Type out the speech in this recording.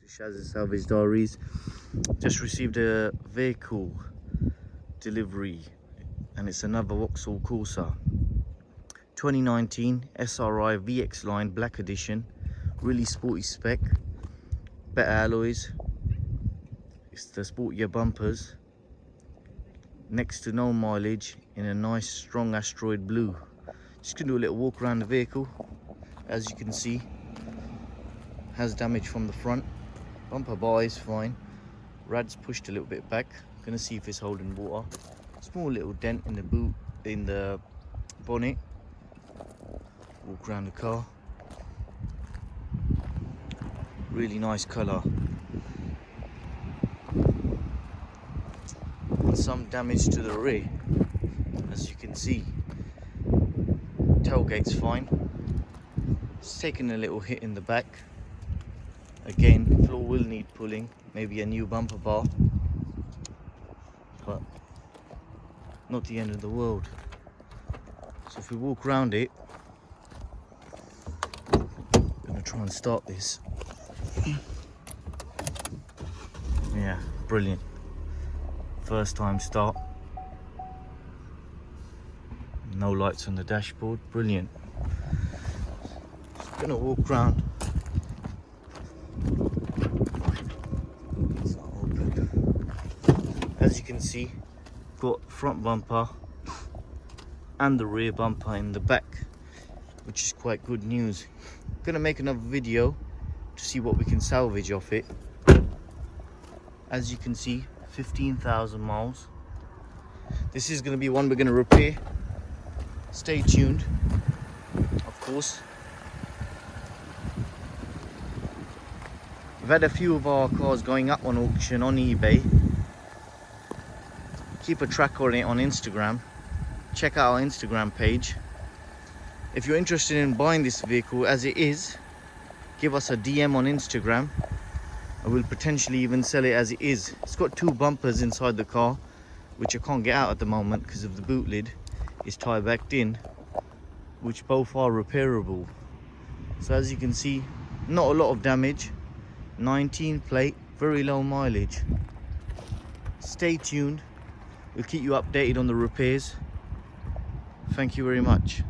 Shaz's Salvage Diaries. Just received a vehicle delivery, and it's another Vauxhall Corsa 2019 SRI VX line black edition. Really sporty spec, better alloys, it's the sportier bumpers, next to no mileage, in a nice strong asteroid blue. Just gonna do a little walk around the vehicle. As you can see, has damage from the front. Bumper bar is fine. Rad's pushed a little bit back. Gonna see if it's holding water. Small little dent in the boot, in the bonnet. Walk around the car. Really nice colour. And some damage to the rear, as you can see. Tailgate's fine. It's taken a little hit in the back. Again, floor will need pulling, maybe a new bumper bar, but not the end of the world. So if we walk around it, I'm gonna try and start this. Yeah, brilliant. First time start. No lights on the dashboard, brilliant. Just gonna walk around. As you can see, got front bumper and the rear bumper in the back, which is quite good news. Gonna make another video to see what we can salvage off it. As you can see, 15,000 miles. This is gonna be one we're gonna repair. Stay tuned, of course. We've had a few of our cars going up on auction on eBay. Keep a track on it on Instagram. Check out our Instagram page. If you're interested in buying this vehicle as it is, give us a DM on Instagram. I will potentially even sell it as it is. It's got two bumpers inside the car, which I can't get out at the moment because of the boot lid. It's tie backed in, which both are repairable. So as you can see, not a lot of damage. 19 plate, very low mileage. Stay tuned. We'll keep you updated on the repairs. Thank you very much.